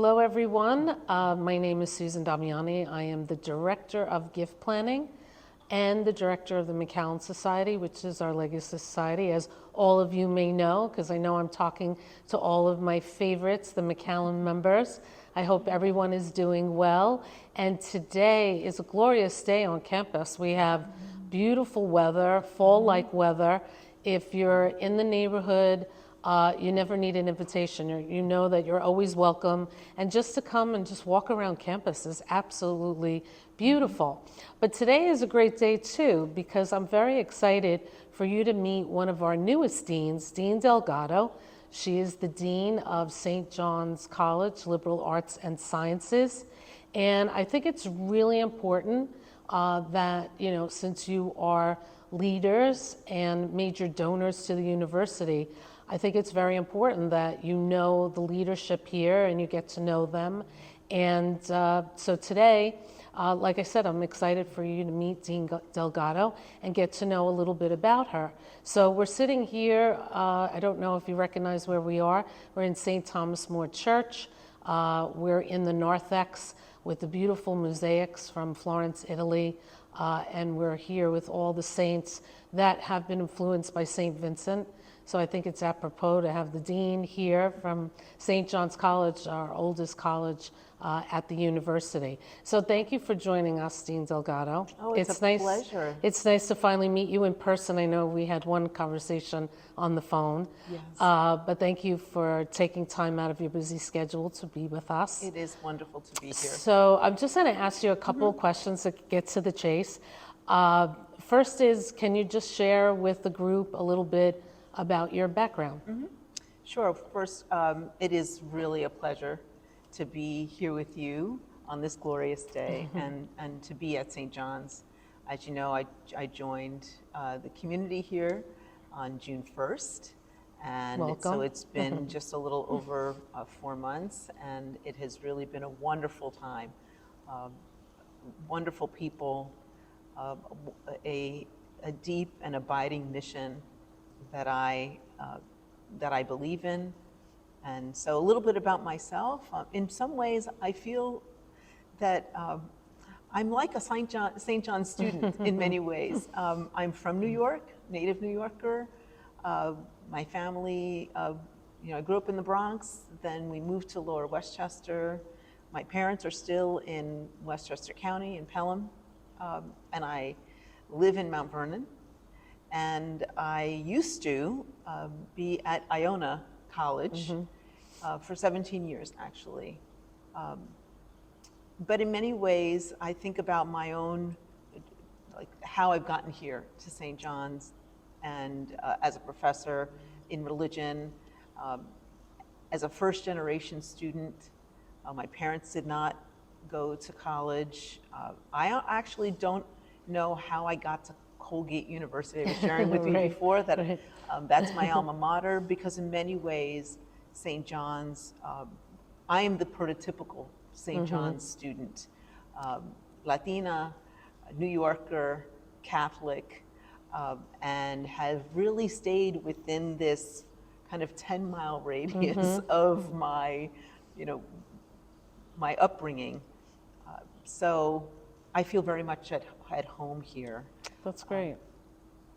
Hello, everyone. My name is Susan Damiani. I am the Director of Gift Planning and the Director of the McCallen Society, which is our legacy society, as all of you may know, because I know I'm talking to all of my favorites, the McCallen members. I hope everyone is doing well. And today is a glorious day on campus. We have beautiful weather, fall-like weather. If you're in the neighborhood, you never need an invitation. You know that you're always welcome. And just to come and just walk around campus is absolutely beautiful. But today is a great day too, because I'm very excited for you to meet one of our newest deans, Dean Delgado. She is the Dean of St. John's College, Liberal Arts and Sciences. And I think it's really important that, since you are leaders and major donors to the university, I think it's very important that you know the leadership here and you get to know them. And so today, like I said, I'm excited for you to meet Dean Delgado and get to know a little bit about her. So we're sitting here, I don't know if you recognize where we are. We're in St. Thomas More Church. We're in the narthex with the beautiful mosaics from Florence, Italy. And we're here with all the saints that have been influenced by St. Vincent. So I think it's apropos to have the dean here from St. John's College, our oldest college at the university. So thank you for joining us, Dean Delgado. Oh, it's a pleasure. It's nice to finally meet you in person. I know we had one conversation on the phone. Yes. But thank you for taking time out of your busy schedule to be with us. It is wonderful to be here. So I'm just going to ask you a couple of questions to get to the chase. First is, can you just share with the group a little bit about your background? Sure. First, it is really a pleasure to be here with you on this glorious day and to be at St. John's. As you know, I joined the community here on June 1st. And Welcome. so it's been just a little over 4 months, and it has really been a wonderful time. Wonderful people, a deep and abiding mission that I believe in. And so a little bit about myself. In some ways, I feel that I'm like a St. John's student in many ways. I'm from New York, native New Yorker. My family, I grew up in the Bronx, then we moved to Lower Westchester. My parents are still in Westchester County in Pelham, and I live in Mount Vernon. And I used to be at Iona College for 17 years, actually. But in many ways, I think about my own, like how I've gotten here to St. John's, and as a professor in religion, as a first-generation student. My parents did not go to college. I actually don't know how I got to Colgate University. I was sharing with you before that that's my alma mater, because in many ways, St. John's, I am the prototypical St. John's student. Latina, New Yorker, Catholic, and have really stayed within this kind of 10-mile radius of my, my upbringing. So I feel very much at home here. That's great.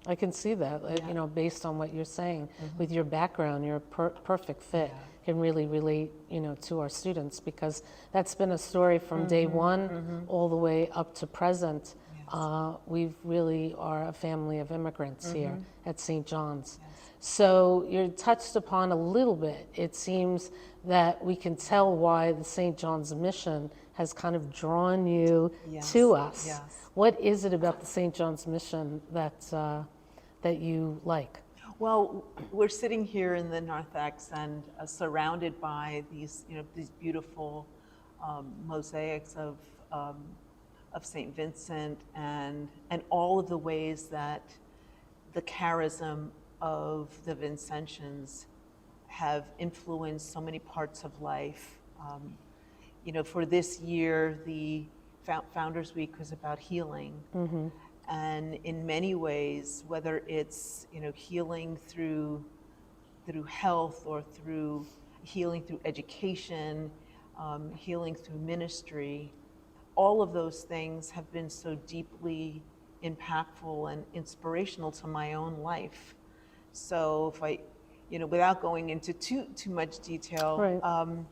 I can see that, based on what you're saying. With your background, you're a perfect fit. Can really relate, to our students, because that's been a story from day one all the way up to present. Yes. We really are a family of immigrants here at St. John's. Yes. So you're touched upon a little bit. It seems that we can tell why the St. John's mission has kind of drawn you to us. Yes. What is it about the St. John's mission that you like? Well, we're sitting here in the narthex and surrounded by these, these beautiful mosaics of St. Vincent and all of the ways that the charism of the Vincentians have influenced so many parts of life. For this year, the Founders Week was about healing. And in many ways, whether it's healing through health or through healing through education, healing through ministry. All of those things have been so deeply impactful and inspirational to my own life. So if I, without going into too much detail, Right.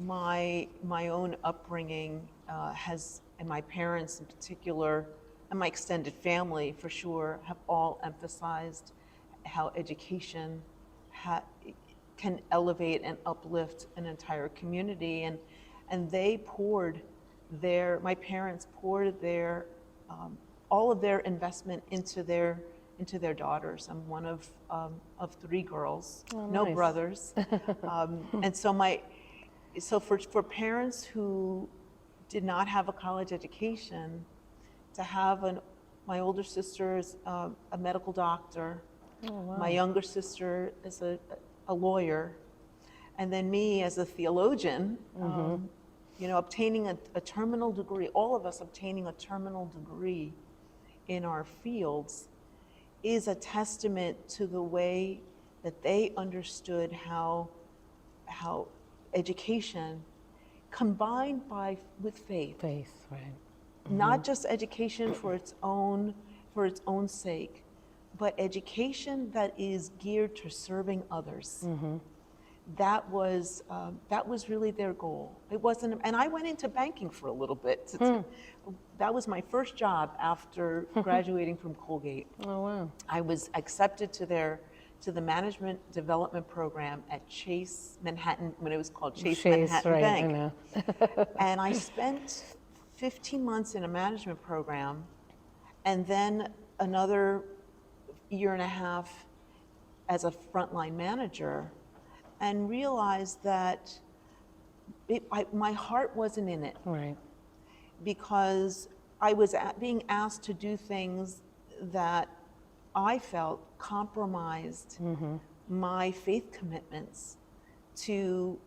my own upbringing has, and my parents in particular, and my extended family for sure, have all emphasized how education can elevate and uplift an entire community, and they poured my parents poured all of their investment into their daughters. I'm one of 3 girls, Oh, no nice. brothers, and so for parents who did not have a college education, to have my older sister is a medical doctor, Oh, wow. my younger sister is a lawyer, and then me as a theologian, obtaining a terminal degree, all of us obtaining a terminal degree in our fields, is a testament to the way that they understood how education combined with faith, Faith, right. not just education for its own sake, but education that is geared to serving others. That was really their goal. It wasn't, and I went into banking for a little bit. That was my first job after graduating from Colgate. Oh, wow. I was accepted to the management development program at Chase Manhattan, when it was called Chase Manhattan right, Bank. I know. And I spent 15 months in a management program, and then another year and a half as a frontline manager, and realized that my heart wasn't in it, Right. because I was being asked to do things that I felt compromised my faith commitments to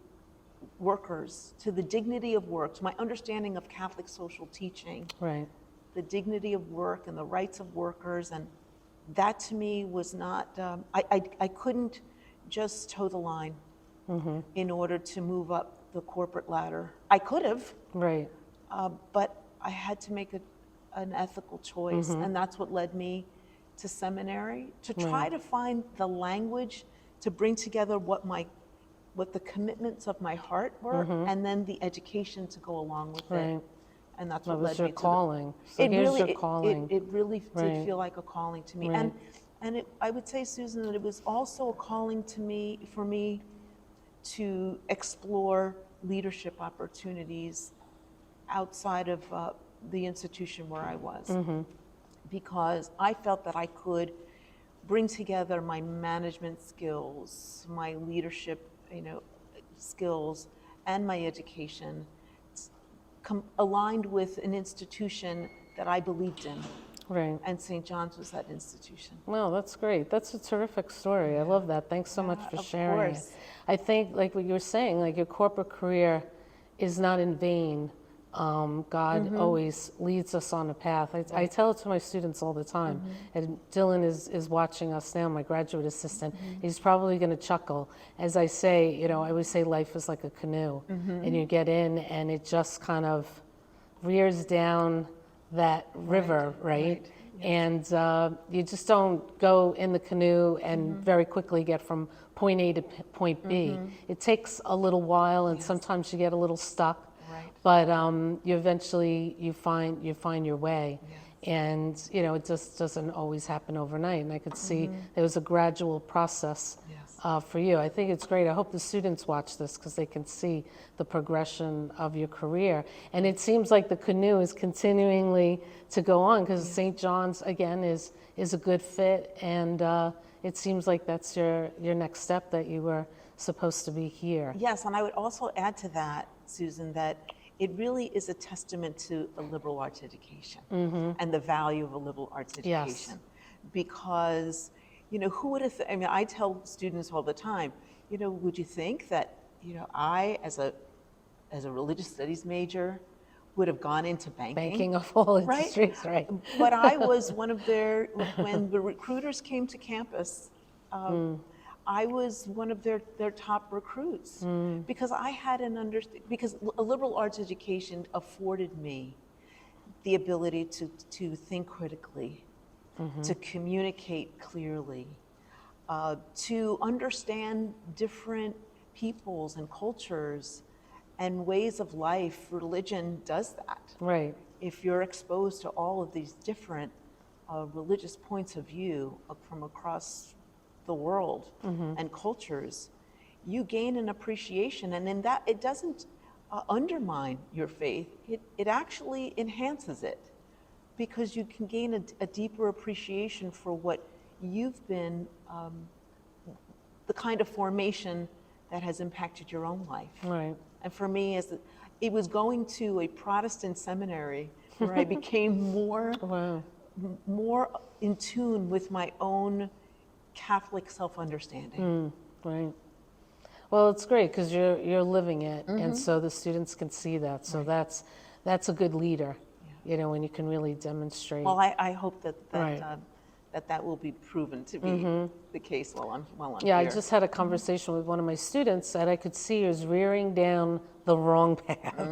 workers, to the dignity of work, to my understanding of Catholic social teaching, Right. the dignity of work and the rights of workers. And that to me was not, I couldn't just toe the line in order to move up the corporate ladder. I could have, Right. but I had to make an ethical choice. And that's what led me to seminary, to try to find the language to bring together what the commitments of my heart were, and then the education to go along with Right. it. And that's That what was led your me to calling. So it here's really, your calling. It really Right. did feel like a calling to me. Right. And I would say, Susan, that it was also a calling for me to explore leadership opportunities outside of the institution where I was. Because I felt that I could bring together my management skills, my leadership, skills, and my education, aligned with an institution that I believed in. Right. And St. John's was that institution. Well, that's great. That's a terrific story. I love that. Thanks so much for of sharing course. it. I think, like what you were saying, like your corporate career is not in vain. God always leads us on a path. I tell it to my students all the time. And Dylan is watching us now, my graduate assistant. He's probably going to chuckle. As I say, I always say life is like a canoe. And you get in and it just kind of rears down that river, right? And you just don't go in the canoe and very quickly get from point A to point B. It takes a little while, and sometimes you get a little stuck. Right. But you eventually you find your way, and it just doesn't always happen overnight. And I could see there was a gradual process for you. I think it's great. I hope the students watch this because they can see the progression of your career. And it seems like the canoe is continuingly to go on because St. John's again is a good fit, and it seems like that's your next step, that you were supposed to be here. Yes, and I would also add to that, Susan, that it really is a testament to a liberal arts education and the value of a liberal arts education. Because, who would have, I tell students all the time, would you think that, I, as a religious studies major, would have gone into banking? Banking of all industries, right? But I was one of when the recruiters came to campus, I was one of their top recruits because I had because a liberal arts education afforded me the ability to think critically, to communicate clearly, to understand different peoples and cultures and ways of life. Religion does that. Right. If you're exposed to all of these different religious points of view from across the world and cultures, you gain an appreciation, and in that it doesn't undermine your faith, it actually enhances it, because you can gain a deeper appreciation for what you've been, the kind of formation that has impacted your own life. Right. And for me, it was going to a Protestant seminary where I became Wow. more in tune with my own Catholic self-understanding. Right. Well, it's great because you're living it, and so the students can see that. So that's a good leader, when you can really demonstrate. Well, I hope that Right. that will be proven to be the case while I'm Yeah, here. I just had a conversation with one of my students that I could see was rearing down the wrong path.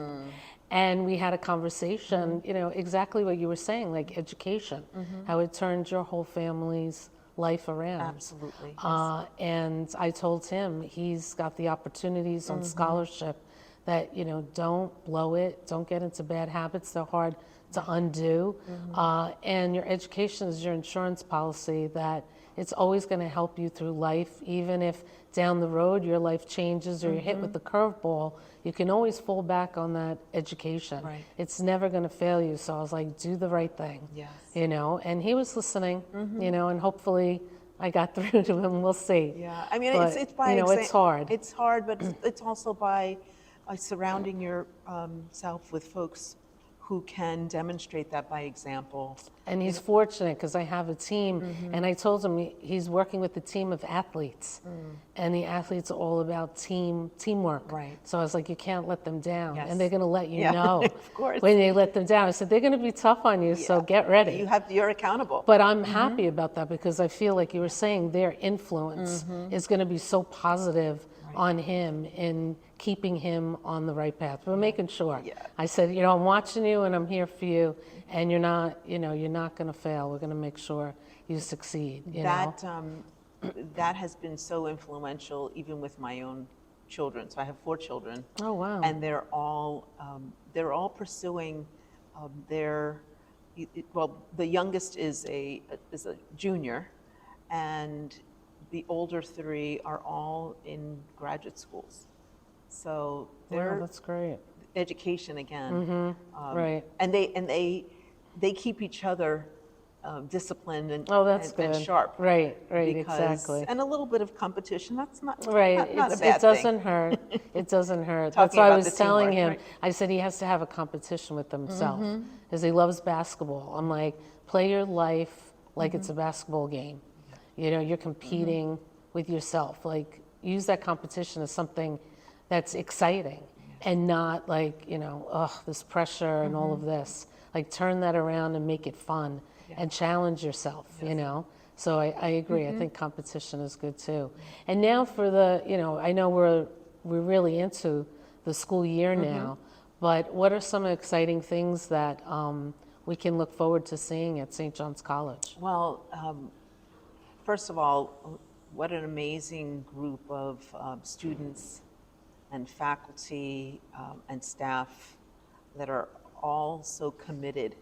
And we had a conversation, exactly what you were saying, like education, how it turned your whole family's life around. Absolutely. Yes. And I told him he's got the opportunities on scholarship that, don't blow it, don't get into bad habits, they're hard to undo. And your education is your insurance policy that it's always going to help you through life, even if down the road your life changes or you're hit with the curveball, you can always fall back on that education. Right. It's never going to fail you. So I was like, do the right thing. Yes. And he was listening, and hopefully I got through to him. We'll see. Yeah, I mean, But, it's by it's hard. It's hard, but it's also by surrounding yourself with folks who can demonstrate that by example. And he's fortunate because I have a team, and I told him he's working with a team of athletes, and the athletes are all about teamwork. Right. So I was like, you can't let them down, Yes. and they're going to let you Yeah, know of course. when they let them down. I said they're going to be tough on you, so get ready. You're accountable. But I'm happy about that because I feel like you were saying their influence is going to be so positive on him in keeping him on the right path. We're making sure. Yeah. I said, I'm watching you and I'm here for you, and you're not going to fail. We're going to make sure you succeed. That has been so influential, even with my own children. So I have 4 children. Oh wow. And they're all pursuing their. Well, the youngest is a junior, and the older 3 are all in graduate schools. So Wow, their that's great. education again, Right. and they keep each other disciplined and Oh, that's and good. sharp. Right. Because, Exactly. and a little bit of competition. That's not Right. not a bad It doesn't thing. hurt. It doesn't hurt. Talking That's why I about was the telling teamwork, him. right. I said he has to have a competition with himself because he loves basketball. I'm like, play your life like it's a basketball game. You're competing with yourself. Like, use that competition as something that's exciting and not like, this pressure and all of this. Like, turn that around and make it fun and challenge yourself, So I agree. I think competition is good too. And now for the, I know we're really into the school year now, but what are some exciting things that we can look forward to seeing at St. John's College? Well, first of all, what an amazing group of students and faculty and staff that are all so committed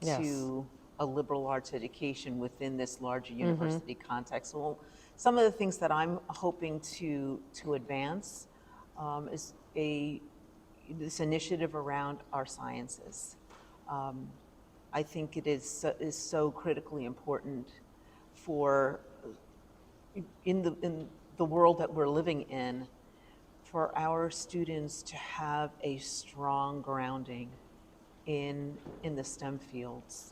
Yes. to a liberal arts education within this larger university context. So some of the things that I'm hoping to advance is this initiative around our sciences. I think it is so critically important for in the world that we're living in, for our students to have a strong grounding in the STEM fields.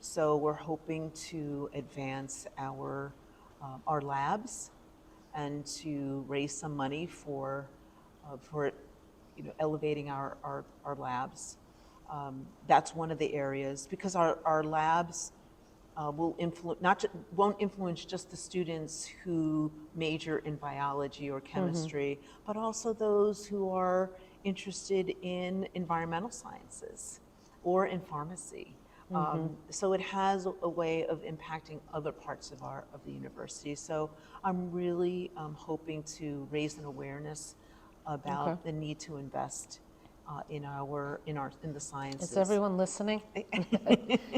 So we're hoping to advance our labs and to raise some money for elevating our labs. That's one of the areas, because our labs will influence, not just, won't influence just the students who major in biology or chemistry, but also those who are interested in environmental sciences or in pharmacy. So it has a way of impacting other parts of the university. So I'm really hoping to raise an awareness about the need to invest in the sciences. Is everyone listening?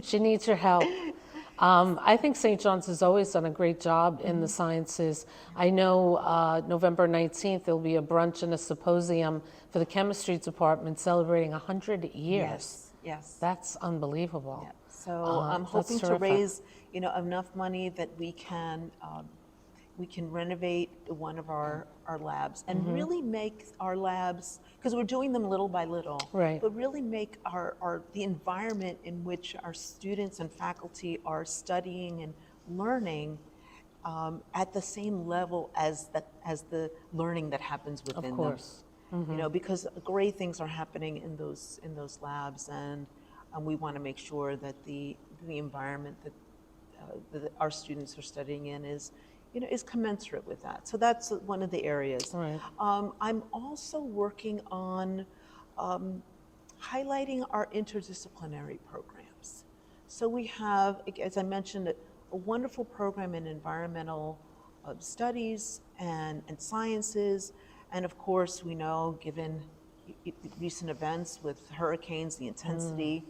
She needs your help. I think St. John's has always done a great job in the sciences. I know November 19th, there'll be a brunch and a symposium for the chemistry department celebrating 100 years. Yes, yes. That's unbelievable. Yeah. So I'm hoping to raise, enough money that we can renovate one of our labs and really make our labs, because we're doing them little by little, Right. but really make the environment in which our students and faculty are studying and learning at the same level as the learning that happens within Of course. them. Because great things are happening in those labs, and we want to make sure that the environment that our students are studying in is commensurate with that. So that's one of the areas. Right. I'm also working on highlighting our interdisciplinary programs. So we have, as I mentioned, a wonderful program in environmental studies and sciences. And of course, we know, given recent events with hurricanes, the intensity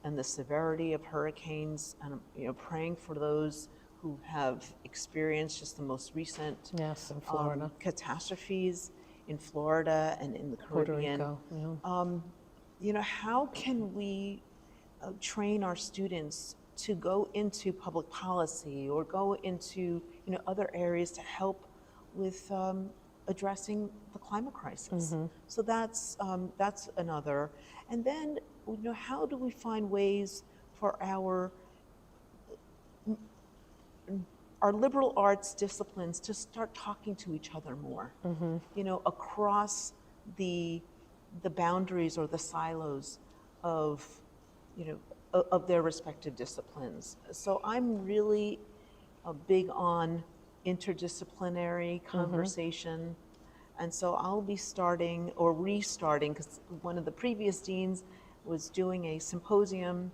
and the severity of hurricanes, and praying for those who have experienced just the most recent Yes, in Florida. catastrophes in Florida and in the Caribbean. Puerto Rico, How can we train our students to go into public policy or go into other areas to help with addressing the climate crisis? So that's another. And then how do we find ways for our liberal arts disciplines to start talking to each other more, across the boundaries or the silos of their respective disciplines. So I'm really big on interdisciplinary conversation. And so I'll be starting or restarting, because one of the previous deans was doing a symposium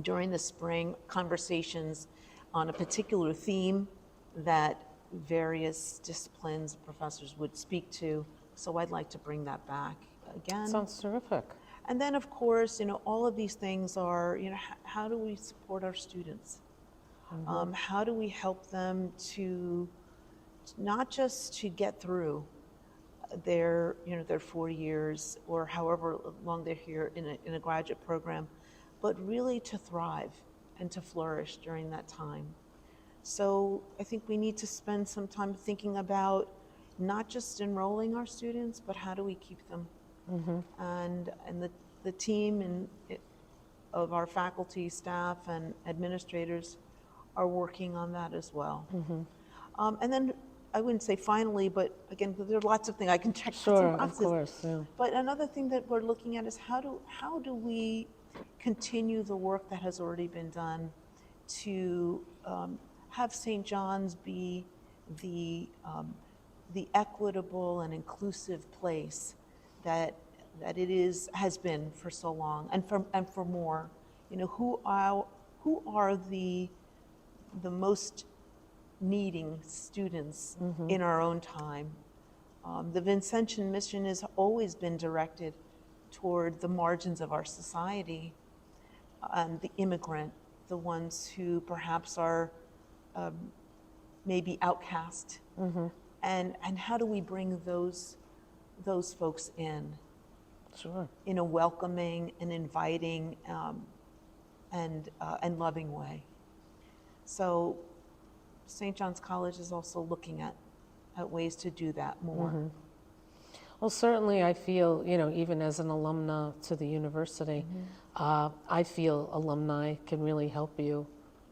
during the spring, conversations on a particular theme that various disciplines professors would speak to. So I'd like to bring that back again. Sounds terrific. And then, of course, all of these things are, how do we support our students? How do we help them to not just to get through their 4 years or however long they're here in a graduate program, but really to thrive and to flourish during that time. So I think we need to spend some time thinking about not just enrolling our students, but how do we keep them? And the team of our faculty, staff, and administrators are working on that as well. And then I wouldn't say finally, but again, there are lots of things I can check. Sure, of course. Yeah. But another thing that we're looking at is how do we continue the work that has already been done to have St. John's be the equitable and inclusive place that it has been for so long, and for more. Who are the most needing students in our own time. The Vincentian mission has always been directed toward the margins of our society, and the immigrant, the ones who perhaps are maybe outcast. And how do we bring those folks in? Sure. In a welcoming and inviting and loving way. So St. John's College is also looking at ways to do that more. Well, certainly I feel, even as an alumna to the university, I feel alumni can really help you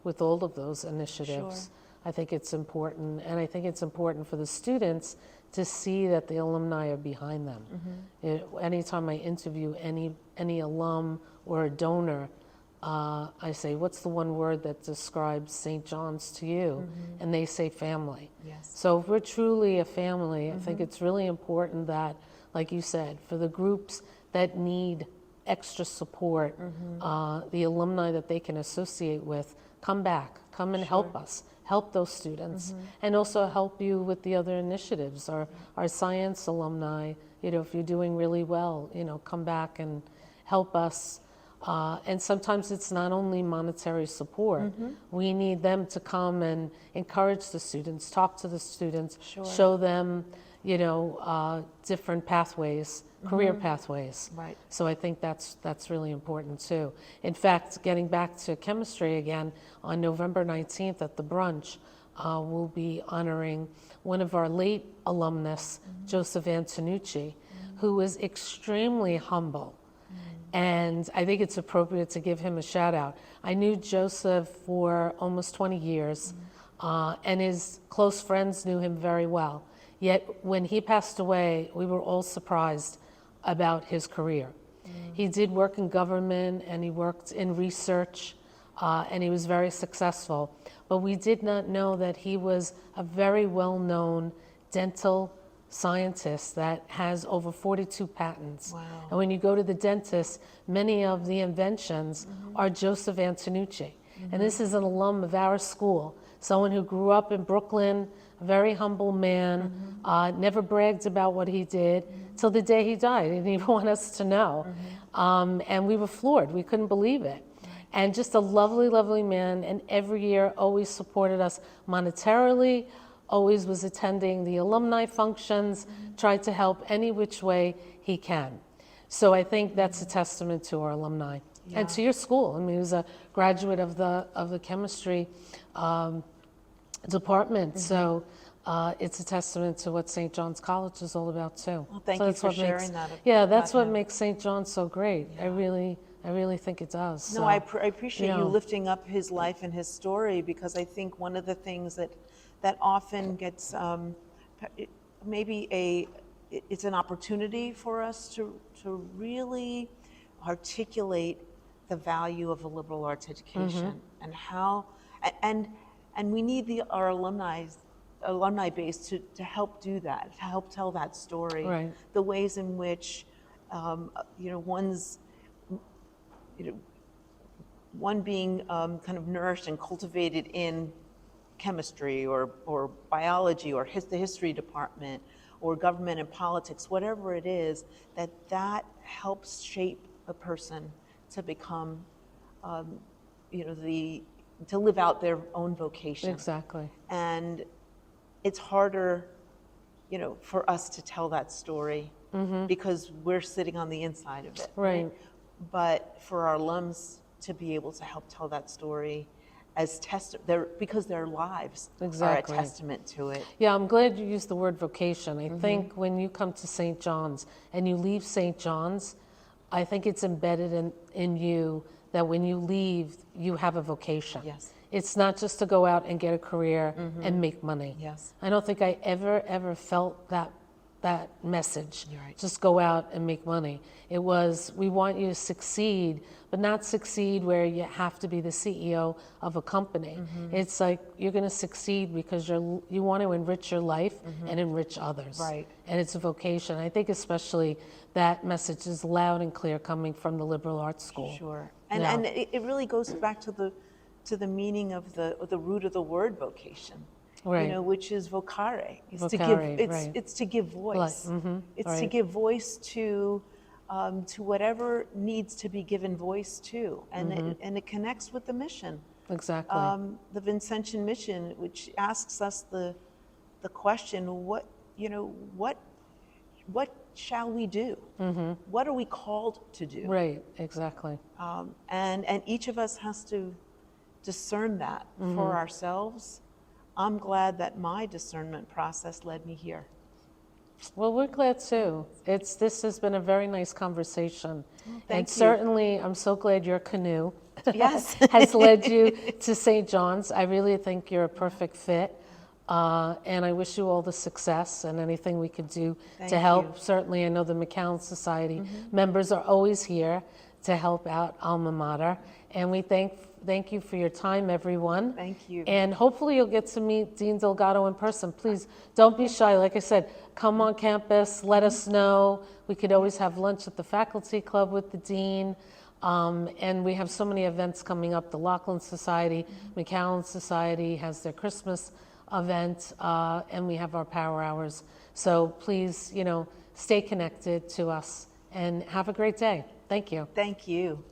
with all of those initiatives. Sure. I think it's important, and I think it's important for the students to see that the alumni are behind them. Anytime I interview any alum or a donor, I say, what's the one word that describes St. John's to you? And they say family. Yes. So if we're truly a family, I think it's really important that, like you said, for the groups that need extra support, the alumni that they can associate with, come back, come and help us, help those students, and also help you with the other initiatives. Our science alumni, you know, if you're doing really well, you know, come back and help us. And sometimes it's not only monetary support. We need them to come and encourage the students, talk to the students, show them, you know, different pathways, career pathways. Right. So I think that's really important too. In fact, getting back to chemistry again, on November 19th at the brunch, we'll be honoring one of our late alumnus, Joseph Antonucci, who was extremely humble. And I think it's appropriate to give him a shout out. I knew Joseph for almost 20 years, and his close friends knew him very well. Yet when he passed away, we were all surprised about his career. He did work in government and he worked in research, and he was very successful. But we did not know that he was a very well-known dental scientist that has over 42 patents. Wow. And when you go to the dentist, many of the inventions are Joseph Antonucci. And this is an alum of our school, someone who grew up in Brooklyn, a very humble man, never bragged about what he did till the day he died. He didn't even want us to know. And we were floored. We couldn't believe it. And just a lovely, lovely man, and every year always supported us monetarily, always was attending the alumni functions, tried to help any which way he can. So I think that's a testament to our alumni and to your school. I mean, he was a graduate of the chemistry department. So it's a testament to what St. John's College is all about too. Well, thank so you that's for what sharing makes, that. Yeah, that's about what him. makes St. John's so great. I really think it does. No, So, I appreciate you know. lifting up his life and his story, because I think one of the things that often gets it's an opportunity for us to really articulate the value of a liberal arts education and how and we need our alumni base to help do that, to help tell that story. Right. The ways in which one being kind of nourished and cultivated in chemistry or biology or the history department or government and politics, whatever it is, that helps shape a person to become, to live out their own vocation. Exactly. And it's harder, for us to tell that story because we're sitting on the inside of it. Right. But for our alums to be able to help tell that story as because their lives Exactly. are a testament to it. Yeah, I'm glad you used the word vocation. I think when you come to St. John's and you leave St. John's, I think it's embedded in you that when you leave, you have a vocation. Yes. It's not just to go out and get a career and make money. Yes. I don't think I ever felt that message. You're right. Just go out and make money. It was, we want you to succeed, but not succeed where you have to be the CEO of a company. It's like you're going to succeed because you want to enrich your life and enrich others. Right. And it's a vocation. I think especially that message is loud and clear coming from the liberal arts school. Sure. And Yeah. and it really goes back to the meaning of the root of the word vocation. Right. Which is vocare. It's to Vocare, give. right. It's to give voice. It's to right. give voice to whatever needs to be given voice to, and it connects with the mission. Exactly. The Vincentian mission, which asks us the question, what shall we do? What are we called to do? Right, exactly. And each of us has to discern that for ourselves. I'm glad that my discernment process led me here. Well, we're glad too. This has been a very nice conversation. thank And you. certainly, I'm so glad your canoe Yes. has led you to St. John's. I really think you're a perfect fit. And I wish you all the success and anything we could do Thank to help. you. Certainly, I know the McCallen Society members are always here to help out alma mater. And we thank you for your time, everyone. Thank you. And hopefully you'll get to meet Dean Delgado in person. Please don't be shy. Like I said, come on campus, let us know. We could always have lunch at the faculty club with the dean. And we have so many events coming up. The Laughlin Society, McCallen Society has their Christmas event, and we have our power hours. So please, stay connected to us and have a great day. Thank you. Thank you.